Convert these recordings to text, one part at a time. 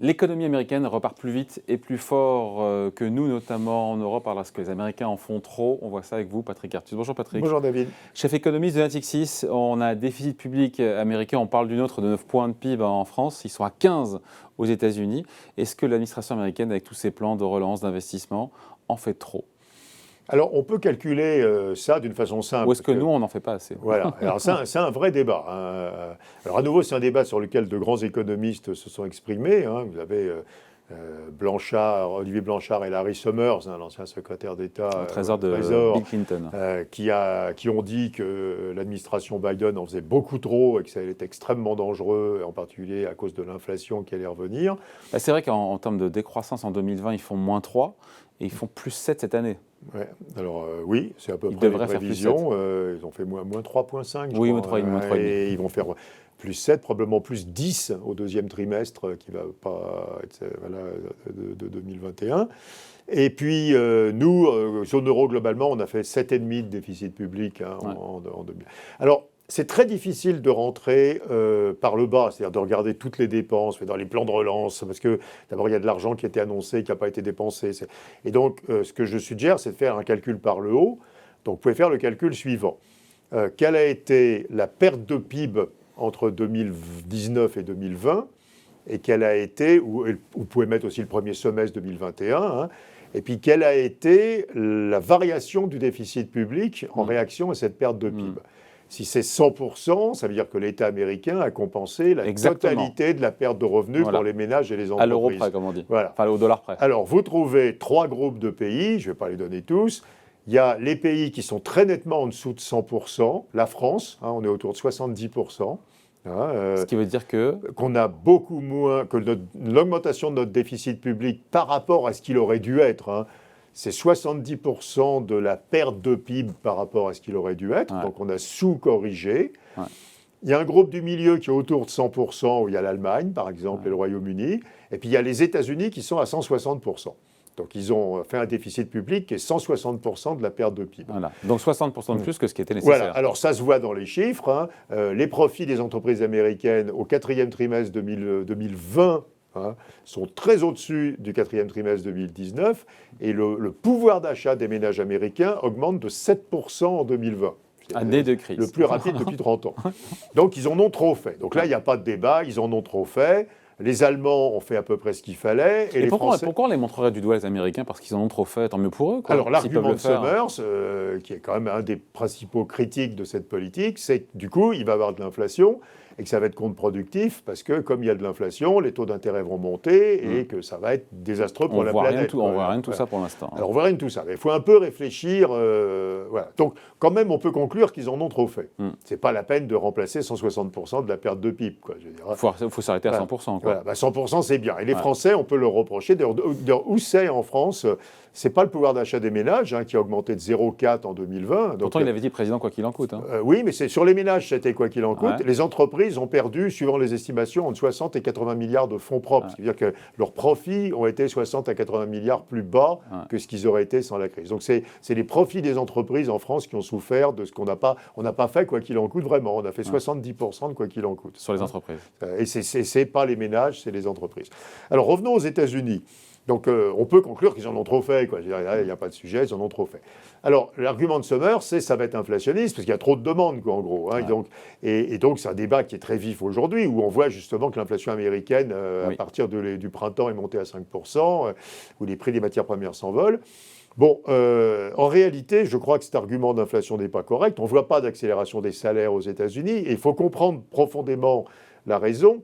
L'économie américaine repart plus vite et plus fort que nous, notamment en Europe, parce que les Américains en font trop. On voit ça avec vous, Patrick Artus. Bonjour Patrick. Bonjour David. Chef économiste de Natixis, on a un déficit public américain, on parle d'une autre de 9 points de PIB en France, ils sont à 15 aux États-Unis. Est-ce que l'administration américaine, avec tous ses plans de relance, d'investissement, en fait trop ? Alors, on peut calculer ça d'une façon simple. Ou est-ce que nous, on n'en fait pas assez ? Voilà. Alors, c'est un vrai débat. Hein. Alors, à nouveau, c'est un débat sur lequel de grands économistes se sont exprimés. Hein. Vous avez Olivier Blanchard et Larry Summers, hein, l'ancien secrétaire d'État au Trésor de Bill Clinton, qui ont dit que l'administration Biden en faisait beaucoup trop et que ça allait être extrêmement dangereux, en particulier à cause de l'inflation qui allait revenir. C'est vrai qu'en termes de décroissance, en 2020, ils font moins 3 et ils font plus 7 cette année. Ouais. Alors oui, c'est à peu ils près les prévisions. Ils ont fait moins 3,5. Oui, moins 3,5. Et ils vont faire plus 7, probablement plus 10 au deuxième trimestre, qui ne va pas être de 2021. Et puis, nous, zone euro, globalement, on a fait 7,5 de déficit public en 2000. Alors, c'est très difficile de rentrer par le bas, c'est-à-dire de regarder toutes les dépenses, dans les plans de relance, parce que d'abord, il y a de l'argent qui a été annoncé, qui n'a pas été dépensé. Et donc, ce que je suggère, c'est de faire un calcul par le haut. Donc, vous pouvez faire le calcul suivant. Quelle a été la perte de PIB entre 2019 et 2020 et quelle a été, ou vous pouvez mettre aussi le premier semestre 2021, hein, et puis quelle a été la variation du déficit public en réaction à cette perte de PIB. Si c'est 100%, ça veut dire que l'État américain a compensé la totalité de la perte de revenus pour les ménages et les entreprises. À l'euro près, comme on dit. Voilà. Enfin, au dollar près. Alors, vous trouvez 3 groupes de pays, je ne vais pas les donner tous. Il y a les pays qui sont très nettement en dessous de 100%. La France, on est autour de 70%. Ce qui veut dire qu'on a beaucoup moins, que l'augmentation de notre déficit public par rapport à ce qu'il aurait dû être, c'est 70% de la perte de PIB par rapport à ce qu'il aurait dû être. Ouais. Donc on a sous-corrigé. Ouais. Il y a un groupe du milieu qui est autour de 100%, où il y a l'Allemagne, par exemple, et le Royaume-Uni. Et puis il y a les États-Unis qui sont à 160%. Donc ils ont fait un déficit public qui est 160% de la perte de PIB. Voilà. Donc 60% de plus que ce qui était nécessaire. Voilà. Alors ça se voit dans les chiffres. Les profits des entreprises américaines au quatrième trimestre 2020 sont très au-dessus du quatrième trimestre 2019. Et le pouvoir d'achat des ménages américains augmente de 7% en 2020. Année de crise. Le plus rapide depuis 30 ans. Donc ils en ont trop fait. Donc là, il n'y a pas de débat, ils en ont trop fait. Les Allemands ont fait à peu près ce qu'il fallait. Et les Français... pourquoi on les montrerait du doigt, les Américains ? Parce qu'ils en ont trop fait, tant mieux pour eux. Quoi, alors l'argument de Summers, qui est quand même un des principaux critiques de cette politique, c'est que du coup, il va y avoir de l'inflation et que ça va être contre-productif parce que comme il y a de l'inflation, les taux d'intérêt vont monter et que ça va être désastreux pour la planète. On ne voit rien de tout ça pour l'instant. Alors on voit rien de tout ça, mais il faut un peu réfléchir. Voilà. Donc quand même, on peut conclure qu'ils en ont trop fait. C'est pas la peine de remplacer 160% de la perte de PIB. Il faut s'arrêter à 100%. Voilà. 100% c'est bien. Et les Français, on peut le reprocher. Où c'est en France ? C'est pas le pouvoir d'achat des ménages qui a augmenté de 0,4 en 2020. Donc, pourtant, il avait dit président quoi qu'il en coûte. Oui, mais c'est sur les ménages, c'était quoi qu'il en coûte. Ouais. Les entreprises ont perdu, suivant les estimations, entre 60 et 80 milliards de fonds propres. C'est-à-dire que leurs profits ont été 60 à 80 milliards plus bas que ce qu'ils auraient été sans la crise. Donc c'est les profits des entreprises en France qui ont souffert de ce qu'on n'a pas. On n'a pas fait quoi qu'il en coûte vraiment. On a fait 70% de quoi qu'il en coûte. Sur les entreprises. Et c'est pas les ménages, c'est les entreprises. Alors revenons aux États-Unis. Donc, on peut conclure qu'ils en ont trop fait. Il n'y a pas de sujet, ils en ont trop fait. Alors, l'argument de Summers, c'est que ça va être inflationniste, parce qu'il y a trop de demandes, en gros. Et donc, c'est un débat qui est très vif aujourd'hui, où on voit justement que l'inflation américaine, à partir du printemps, est montée à 5%, où les prix des matières premières s'envolent. Bon, en réalité, je crois que cet argument d'inflation n'est pas correct. On ne voit pas d'accélération des salaires aux États-Unis. Et il faut comprendre profondément la raison.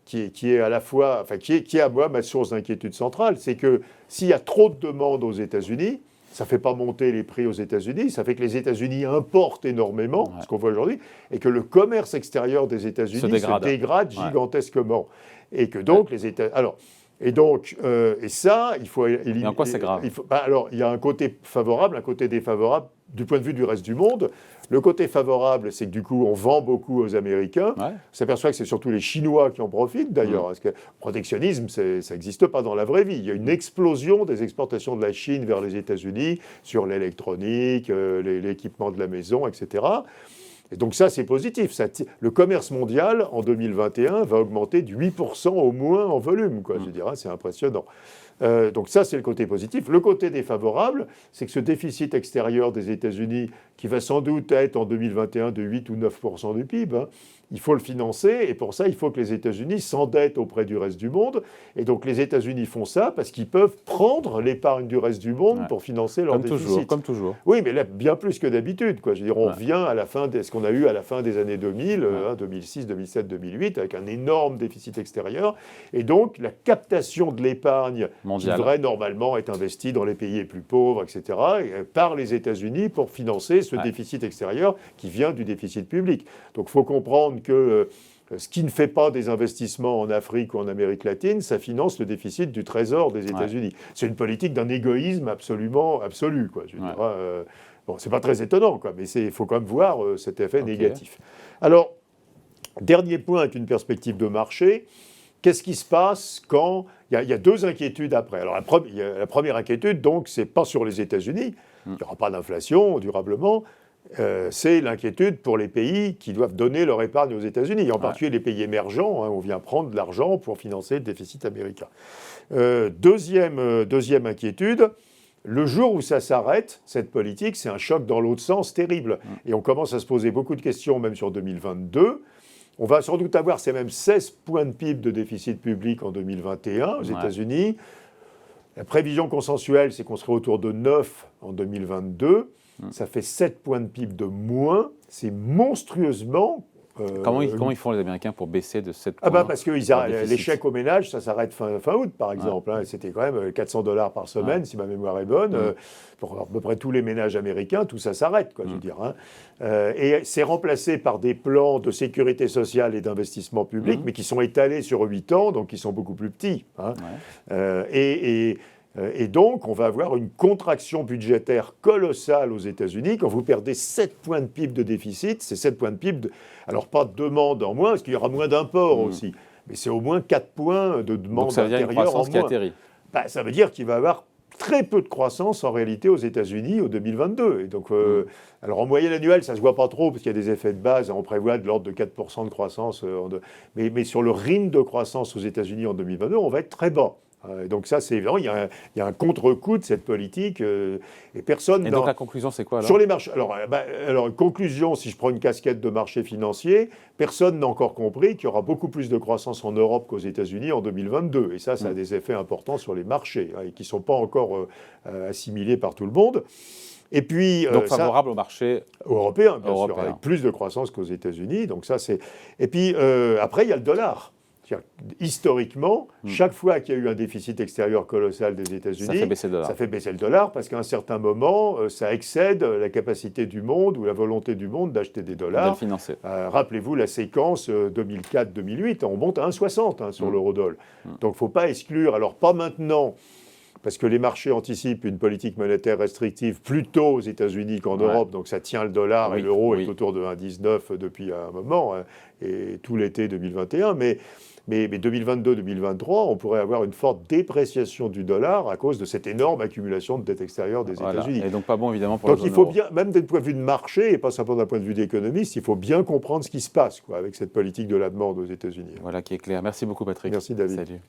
Qui est à la fois, enfin, qui est à moi ma source d'inquiétude centrale, c'est que s'il y a trop de demandes aux États-Unis, ça ne fait pas monter les prix aux États-Unis, ça fait que les États-Unis importent énormément, ce qu'on voit aujourd'hui, et que le commerce extérieur des États-Unis se dégrade gigantesquement. Et que donc les États... Alors, et ça, il faut... Et en quoi c'est grave ? Alors, il y a un côté favorable, un côté défavorable du point de vue du reste du monde. Le côté favorable, c'est que du coup, on vend beaucoup aux Américains. On s'aperçoit que c'est surtout les Chinois qui en profitent, d'ailleurs. Parce que le protectionnisme, ça n'existe pas dans la vraie vie. Il y a une explosion des exportations de la Chine vers les États-Unis sur l'électronique, l'équipement de la maison, etc. Et donc ça, c'est positif. Le commerce mondial, en 2021, va augmenter de 8% au moins en volume, quoi. Je dirais, c'est impressionnant. Donc ça, c'est le côté positif. Le côté défavorable, c'est que ce déficit extérieur des États-Unis, qui va sans doute être en 2021 de 8 ou 9% du PIB, hein, il faut le financer, et pour ça, il faut que les États-Unis s'endettent auprès du reste du monde. Et donc les États-Unis font ça parce qu'ils peuvent prendre l'épargne du reste du monde pour financer leur déficit. Comme toujours. Oui, mais là, bien plus que d'habitude, quoi. Je veux dire, on revient à la fin de ce qu'on a eu à la fin des années 2000, 2006, 2007, 2008, avec un énorme déficit extérieur. Et donc, la captation de l'épargne qui devrait normalement être investie dans les pays les plus pauvres, etc., par les États-Unis pour financer ce déficit extérieur qui vient du déficit public. Donc, il faut comprendre que ce qui ne fait pas des investissements en Afrique ou en Amérique latine, ça finance le déficit du Trésor des États-Unis. C'est une politique d'un égoïsme absolument absolu, quoi. Je dirais, bon, c'est pas très étonnant, quoi, mais il faut quand même voir cet effet négatif. Alors, dernier point avec une perspective de marché. Qu'est-ce qui se passe quand... Il y a deux inquiétudes après. Alors, la première inquiétude, donc, c'est pas sur les États-Unis. Il n'y aura pas d'inflation durablement. C'est l'inquiétude pour les pays qui doivent donner leur épargne aux États-Unis, en particulier les pays émergents. Hein, on vient prendre de l'argent pour financer le déficit américain. Deuxième inquiétude, le jour où ça s'arrête, cette politique, c'est un choc dans l'autre sens terrible. Et on commence à se poser beaucoup de questions, même sur 2022. On va sans doute avoir ces mêmes 16 points de PIB de déficit public en 2021 aux États-Unis. La prévision consensuelle, c'est qu'on serait autour de 9 en 2022. Ça fait 7 points de PIB de moins. C'est monstrueusement... Comment ils font les Américains pour baisser de 7 points parce que l'échec au ménage, ça s'arrête fin août, par exemple. Hein, c'était quand même $400 par semaine, si ma mémoire est bonne. Pour à peu près tous les ménages américains, tout ça s'arrête, quoi, je veux dire. Hein. Et c'est remplacé par des plans de sécurité sociale et d'investissement public, mais qui sont étalés sur 8 ans, donc qui sont beaucoup plus petits. Hein. Et donc, on va avoir une contraction budgétaire colossale aux États-Unis. Quand vous perdez 7 points de PIB de déficit, c'est 7 points de PIB, alors pas de demande en moins, parce qu'il y aura moins d'imports aussi, mais c'est au moins 4 points de demande intérieure en moins. Donc ça veut dire une croissance qui atterrit. Ça veut dire qu'il va y avoir très peu de croissance en réalité aux États-Unis en 2022. Et donc, alors en moyenne annuelle, ça ne se voit pas trop, parce qu'il y a des effets de base, on prévoit de l'ordre de 4% de croissance. Mais sur le rythme de croissance aux États-Unis en 2022, on va être très bas. Donc ça, c'est évident, il y a un contre-coup de cette politique et personne... Et donc la conclusion, c'est quoi alors ? Sur les marchés... Alors, conclusion, si je prends une casquette de marché financier, personne n'a encore compris qu'il y aura beaucoup plus de croissance en Europe qu'aux États-Unis en 2022. Et ça a des effets importants sur les marchés, et qui ne sont pas encore assimilés par tout le monde. Et puis, donc favorable au marché européen, bien sûr, avec plus de croissance qu'aux États-Unis. Donc ça, c'est... Et puis, après, il y a le dollar. Historiquement, chaque fois qu'il y a eu un déficit extérieur colossal des États-Unis, ça fait baisser le dollar parce qu'à un certain moment, ça excède la capacité du monde ou la volonté du monde d'acheter des dollars. Rappelez-vous la séquence 2004-2008, on monte à 1,60 sur l'eurodoll. Donc il ne faut pas exclure, alors pas maintenant, parce que les marchés anticipent une politique monétaire restrictive plus tôt aux États-Unis qu'en Europe, donc ça tient le dollar et l'euro est autour de 1,19 depuis un moment, et tout l'été 2021, mais 2022-2023, on pourrait avoir une forte dépréciation du dollar à cause de cette énorme accumulation de dette extérieure des États-Unis. Et donc pas bon évidemment pour la zone euro. Donc il faut bien, même d'un point de vue de marché, et pas simplement d'un point de vue d'économiste, il faut bien comprendre ce qui se passe avec cette politique de la demande aux États-Unis. Voilà qui est clair. Merci beaucoup Patrick. Merci David. Salut.